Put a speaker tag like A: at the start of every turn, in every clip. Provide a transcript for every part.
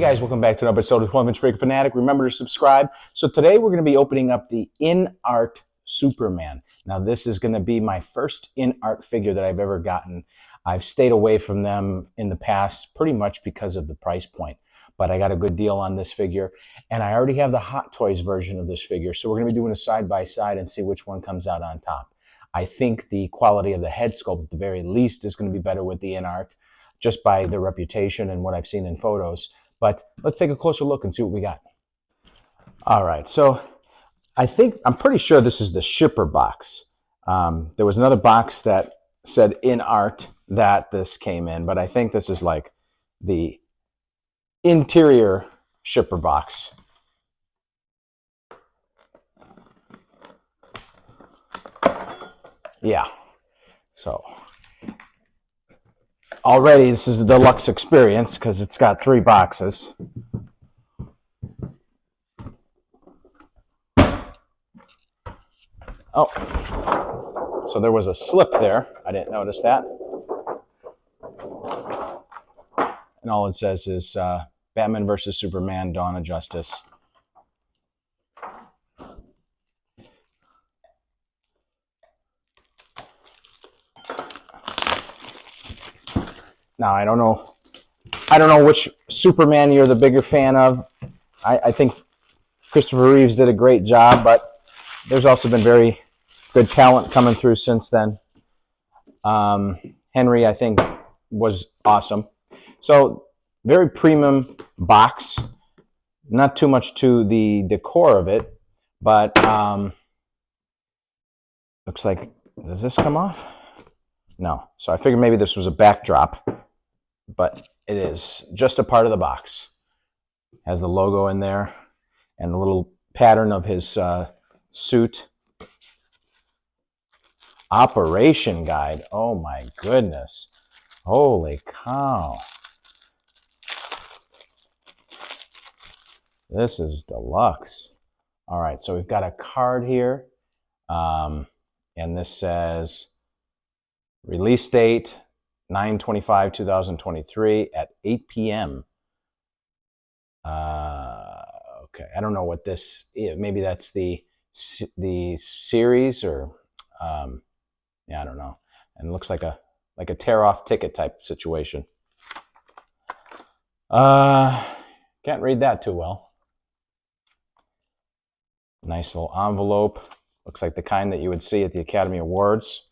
A: guys, welcome back to another episode of 12-inch Figure Fanatic. Remember to subscribe. So today we're going to be opening up the INART Superman. Now this is going to be my first INART figure that I've ever gotten. I've stayed away from them in the past pretty much because of the price point. But I got a good deal on this figure. And I already have the Hot Toys version of this figure. So we're going to be doing a side-by-side and see which one comes out on top. I think the quality of the head sculpt at the very least is going to be better with the INART, just by the reputation and what I've seen in photos. But let's take a closer look and see what we got. All right, so I'm pretty sure this is the shipper box. There was another box that said INART that this came in, but I think this is like the interior shipper box. Yeah, so already this is the deluxe experience because it's got 3 boxes. Oh, so there was a slip there. I didn't notice that. And all it says is Batman vs. Superman, Dawn of Justice. Now, I don't know which Superman you're the bigger fan of. I think Christopher Reeves did a great job, but there's also been very good talent coming through since then. Henry, I think, was awesome. So, very premium box. Not too much to the decor of it, but looks like, does this come off? No. So I figured maybe this was a backdrop, but it is just a part of the box. Has the logo in there and the little pattern of his suit. Operation guide. Oh my goodness. Holy cow. This is deluxe. All right, so we've got a card here. And this says release date 9/25/2023 at 8 p.m. Okay, I don't know what this is. Maybe that's the series, or yeah, I don't know. And it looks like a tear-off ticket type situation. Can't read that too well. Nice little envelope. Looks like the kind that you would see at the Academy Awards.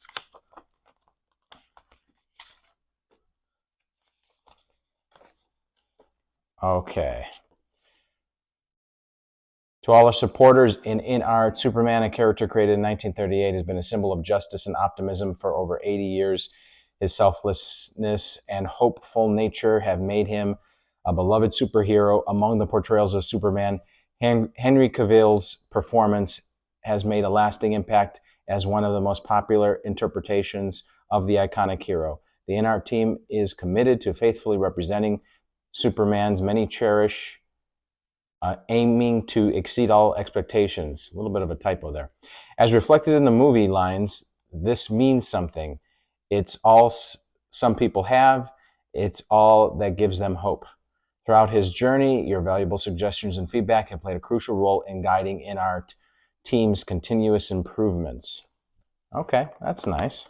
A: Okay. To all our supporters in INART, Superman, a character created in 1938, has been a symbol of justice and optimism for over 80 years. His selflessness and hopeful nature have made him a beloved superhero. Among the portrayals of Superman, Henry Cavill's performance has made a lasting impact as one of the most popular interpretations of the iconic hero. The INART team is committed to faithfully representing Superman's many cherish, aiming to exceed all expectations. A little bit of a typo there. As reflected in the movie lines, this means something. It's all some people have. It's all that gives them hope. Throughout his journey, your valuable suggestions and feedback have played a crucial role in guiding INART team's continuous improvements. Okay, that's nice.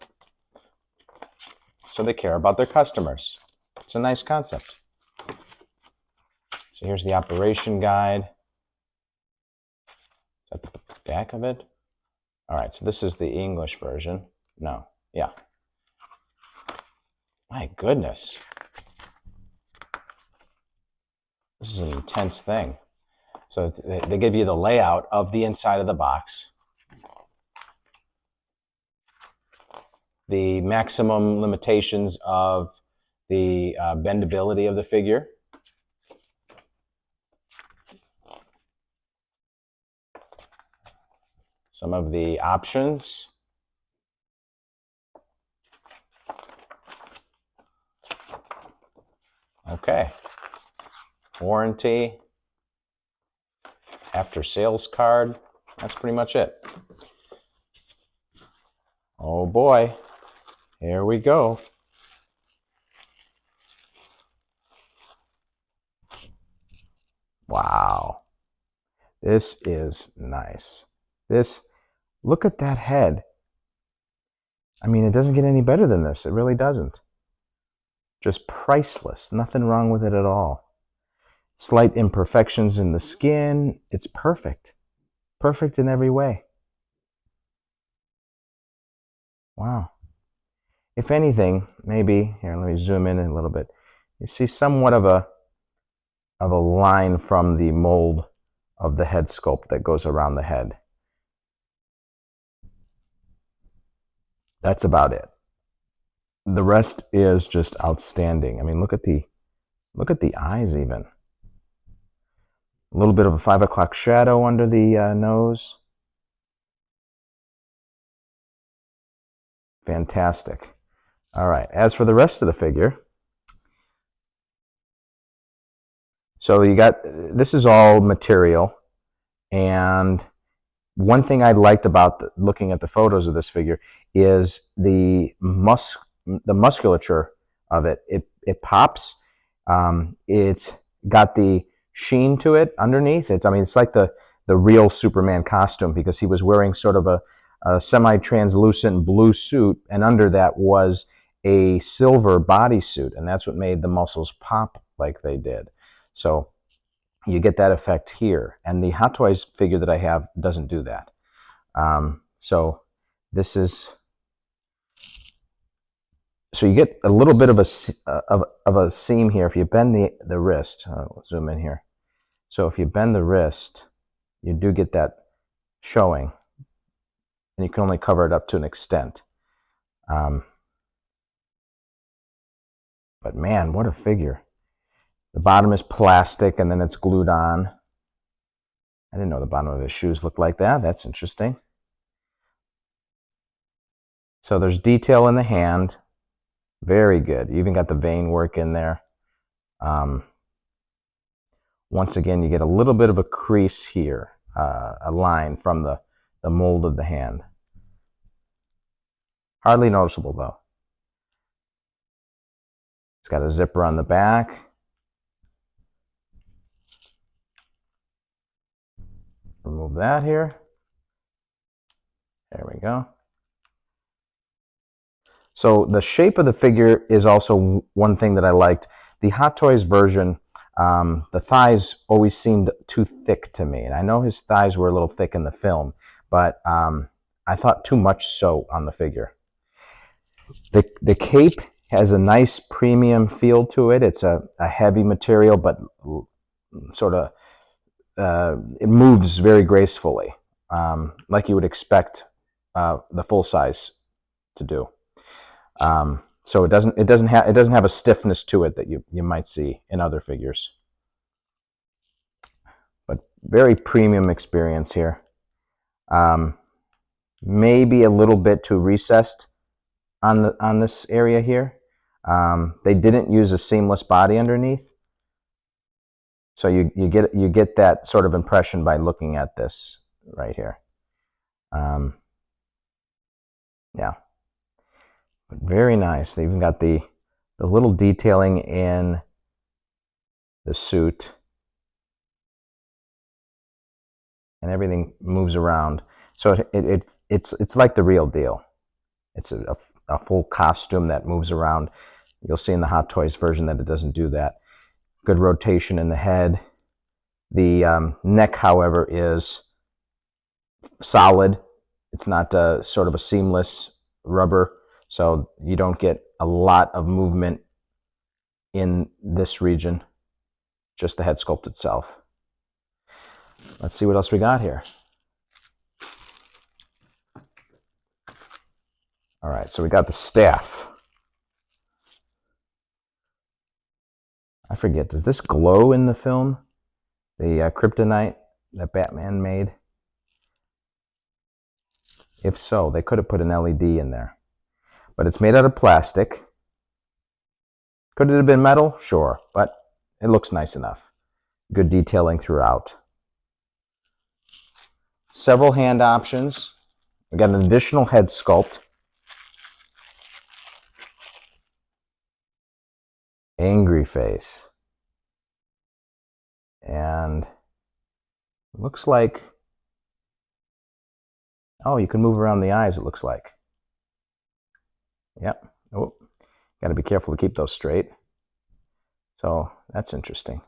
A: So they care about their customers. It's a nice concept. So here's the operation guide. Is that the back of it? All right, so this is the English version. No, yeah. My goodness. This is an intense thing. So they give you the layout of the inside of the box. The maximum limitations of the bendability of the figure. Some of the options. Okay. Warranty. After sales card. That's pretty much it. Oh boy. Here we go. Wow. This is nice. Look at that head. I mean, it doesn't get any better than this. It really doesn't. Just priceless. Nothing wrong with it at all. Slight imperfections in the skin. It's perfect. Perfect in every way. Wow. If anything, maybe, here, let me zoom in a little bit. You see somewhat of a line from the mold of the head sculpt that goes around the head. That's about it. The rest is just outstanding. I mean, look at the eyes even. A little bit of a 5 o'clock shadow under the nose. Fantastic. All right, as for the rest of the figure, so you got, this is all material, and one thing I liked about looking at the photos of this figure is the musculature of it. It pops. It's got the sheen to it underneath. It's like the real Superman costume, because he was wearing sort of a semi-translucent blue suit, and under that was a silver bodysuit, and that's what made the muscles pop like they did. So you get that effect here, and the Hot Toys figure that I have doesn't do that. So this is, so you get a little bit of a seam here. If you bend the wrist, let's zoom in here. So if you bend the wrist, you do get that showing, and you can only cover it up to an extent. But man, what a figure. The bottom is plastic, and then it's glued on. I didn't know the bottom of his shoes looked like that. That's interesting. So there's detail in the hand. Very good. You even got the vein work in there. Once again, you get a little bit of a crease here, a line from the mold of the hand. Hardly noticeable, though. It's got a zipper on the back. Remove that here. There we go. So the shape of the figure is also one thing that I liked. The Hot Toys version, the thighs always seemed too thick to me. And I know his thighs were a little thick in the film, but I thought too much so on the figure. The cape has a nice premium feel to it. It's a heavy material, but sort of it moves very gracefully, like you would expect the full size to do. So it doesn't have a stiffness to it that you might see in other figures. But very premium experience here. Maybe a little bit too recessed on this area here. They didn't use a seamless body underneath, so you get that sort of impression by looking at this right here. Yeah, but very nice. They even got the little detailing in the suit, and everything moves around. So it's like the real deal. It's a full costume that moves around. You'll see in the Hot Toys version that it doesn't do that. Good rotation in the head. The neck, however, is solid. It's not sort of a seamless rubber, so you don't get a lot of movement in this region, just the head sculpt itself. Let's see what else we got here. All right, so we got the staff. I forget, does this glow in the film? The kryptonite that Batman made? If so, they could have put an LED in there. But it's made out of plastic. Could it have been metal? Sure, but it looks nice enough. Good detailing throughout. Several hand options. We got an additional head sculpt. Angry face. And it looks like, oh, you can move around the eyes, it looks like. Yep. Oh, got to be careful to keep those straight. So that's interesting.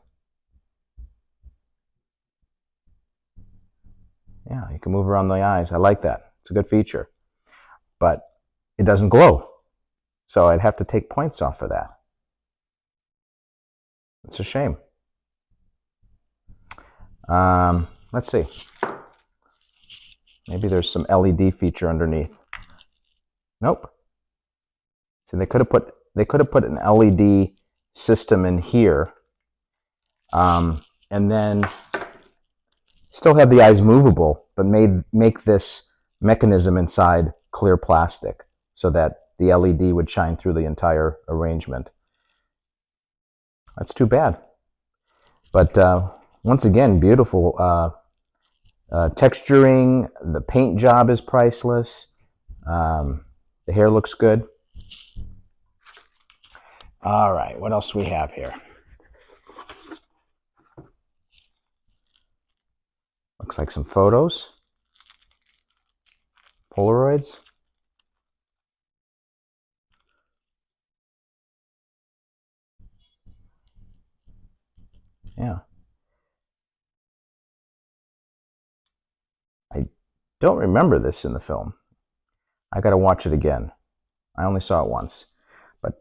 A: Yeah, you can move around the eyes. I like that. It's a good feature. But it doesn't glow. So I'd have to take points off for that. It's a shame. Let's see. Maybe there's some LED feature underneath. Nope. So they could have put an LED system in here, and then still have the eyes movable, but make this mechanism inside clear plastic so that the LED would shine through the entire arrangement. That's too bad. But once again, beautiful texturing. The paint job is priceless. The hair looks good. All right, what else do we have here? Looks like some photos. Polaroids. Yeah. I don't remember this in the film. I got to watch it again. I only saw it once. But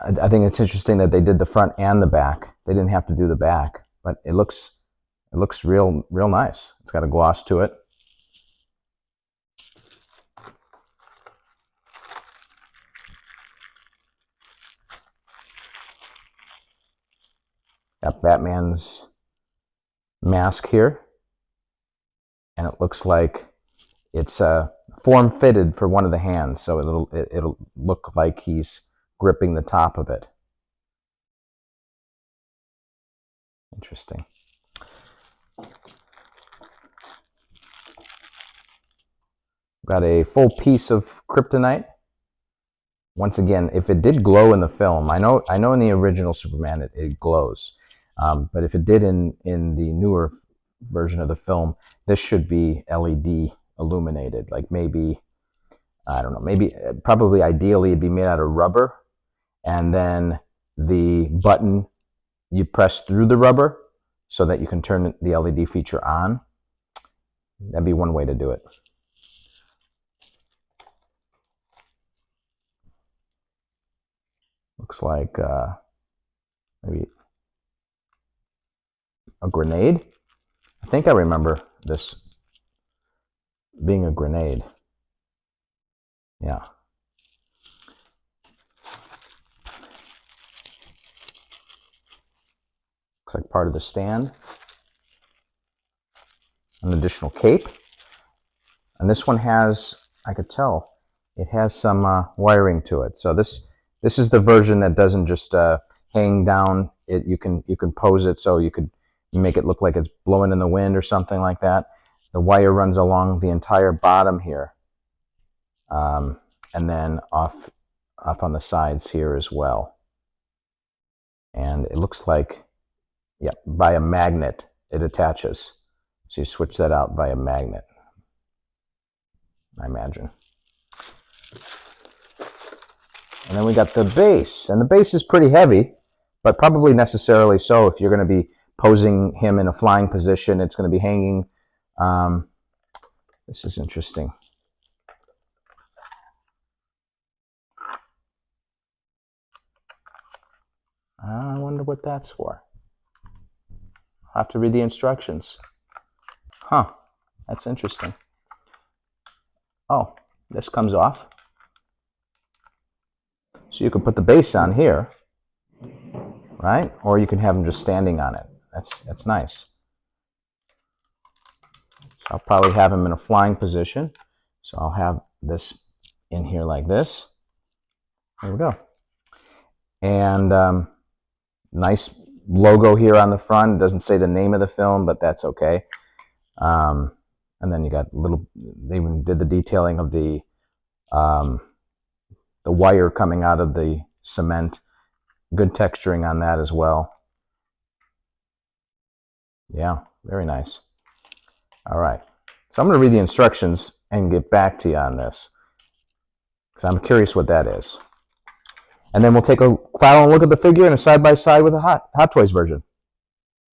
A: I think it's interesting that they did the front and the back. They didn't have to do the back, but it looks real nice. It's got a gloss to it. Got Batman's mask here, and it looks like it's form fitted for one of the hands, so it'll look like he's gripping the top of it. Interesting. Got a full piece of kryptonite. Once again, if it did glow in the film, I know in the original Superman it glows, but if it did in the newer version of the film, this should be LED illuminated. Like maybe, I don't know, maybe probably ideally it'd be made out of rubber, and then the button you press through the rubber so that you can turn the LED feature on. That'd be one way to do it. Looks like maybe a grenade. I think I remember this being a grenade. Yeah. Looks like part of the stand. An additional cape. And this one has, I could tell, it has some wiring to it. So this is the version that doesn't just hang down. You can pose it so you could make it look like it's blowing in the wind or something like that. The wire runs along the entire bottom here, and then off on the sides here as well. And it looks like, yeah, by a magnet it attaches. So you switch that out by a magnet, I imagine. And then we got the base, and the base is pretty heavy, but probably necessarily so if you're going to be posing him in a flying position. It's going to be hanging. This is interesting. I wonder what that's for. I'll have to read the instructions. Huh, that's interesting. Oh, this comes off. So you can put the base on here, right? Or you can have him just standing on it. That's nice. So I'll probably have him in a flying position. So I'll have this in here like this. There we go. And nice logo here on the front. It doesn't say the name of the film, but that's okay. And then you got they even did the detailing of the wire coming out of the cement. Good texturing on that as well. Yeah, very nice. All right. So I'm going to read the instructions and get back to you on this because I'm curious what that is. And then we'll take a final look at the figure and a side-by-side with a Hot Toys version.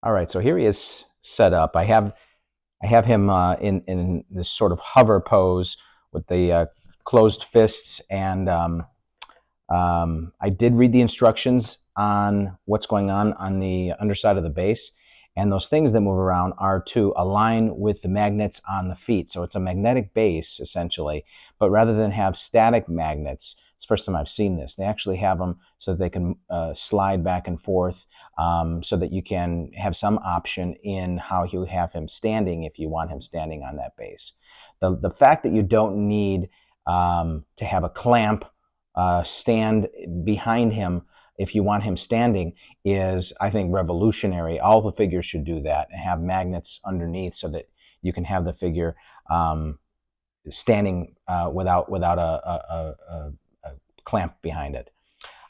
A: All right, so here he is set up. I have him in this sort of hover pose with the closed fists, and I did read the instructions on what's going on the underside of the base, and those things that move around are to align with the magnets on the feet. So it's a magnetic base, essentially, but rather than have static magnets, it's the first time I've seen this, they actually have them so that they can slide back and forth, so that you can have some option in how you have him standing if you want him standing on that base. The fact that you don't need to have a clamp stand behind him if you want him standing is, I think, revolutionary. All the figures should do that and have magnets underneath so that you can have the figure standing without a clamp behind it.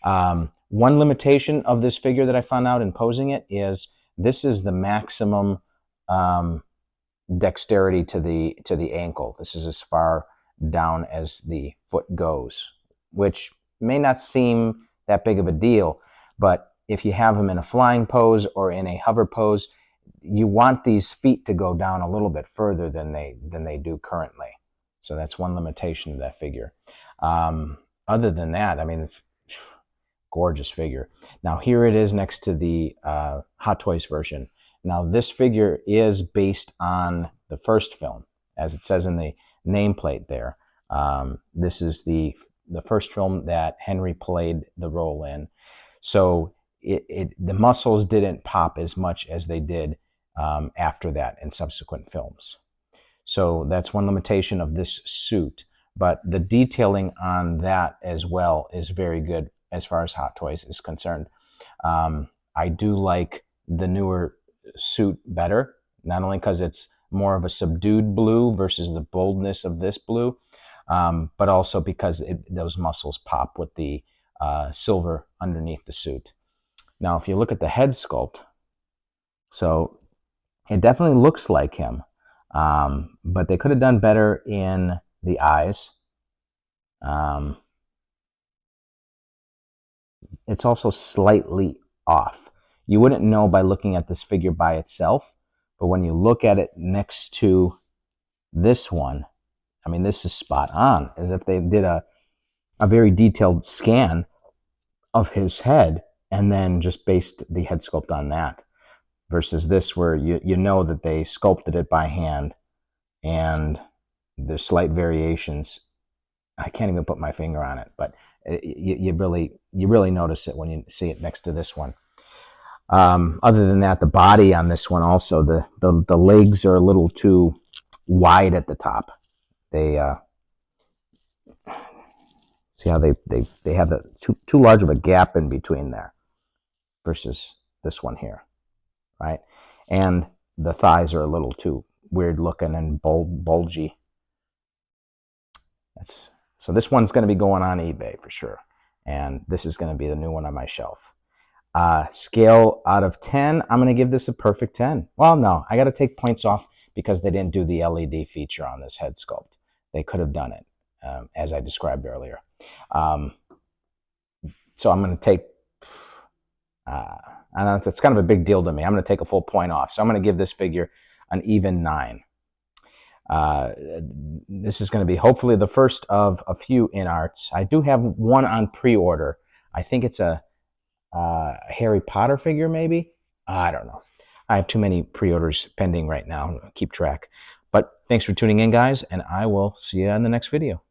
A: One limitation of this figure that I found out in posing it is this is the maximum dexterity to the ankle. This is as far down as the foot goes, which may not seem that big of a deal, but if you have them in a flying pose or in a hover pose, you want these feet to go down a little bit further than they do currently. So that's one limitation of that figure. Other than that, I mean, gorgeous figure. Now here it is next to the Hot Toys version. Now this figure is based on the first film, as it says in the nameplate there. This is the first film that Henry played the role in. So the muscles didn't pop as much as they did after that in subsequent films. So that's one limitation of this suit. But the detailing on that as well is very good as far as Hot Toys is concerned. I do like the newer suit better, not only because it's more of a subdued blue versus the boldness of this blue, but also because those muscles pop with the silver underneath the suit. Now, if you look at the head sculpt, so it definitely looks like him, but they could have done better in the eyes. It's also slightly off. You wouldn't know by looking at this figure by itself, but when you look at it next to this one, I mean, this is spot on, as if they did a very detailed scan of his head and then just based the head sculpt on that, versus this where you know that they sculpted it by hand and there's slight variations. I can't even put my finger on it, but you really notice it when you see it next to this one. Other than that, the body on this one also, the legs are a little too wide at the top. They see how they have too large of a gap in between there versus this one here, right? And the thighs are a little too weird looking and bulgy. So this one's going to be going on eBay for sure, and this is going to be the new one on my shelf. Scale out of 10, I'm going to give this a perfect 10. Well, no, I got to take points off because they didn't do the LED feature on this head sculpt. They could have done it, as I described earlier. So I'm going to take, I know it's kind of a big deal to me. I'm going to take a full point off. So I'm going to give this figure an even 9. This is going to be hopefully the first of a few INARTs. I do have one on pre-order. I think it's a Harry Potter figure, maybe? I don't know. I have too many pre-orders pending right now. Keep track. But thanks for tuning in, guys, and I will see you in the next video.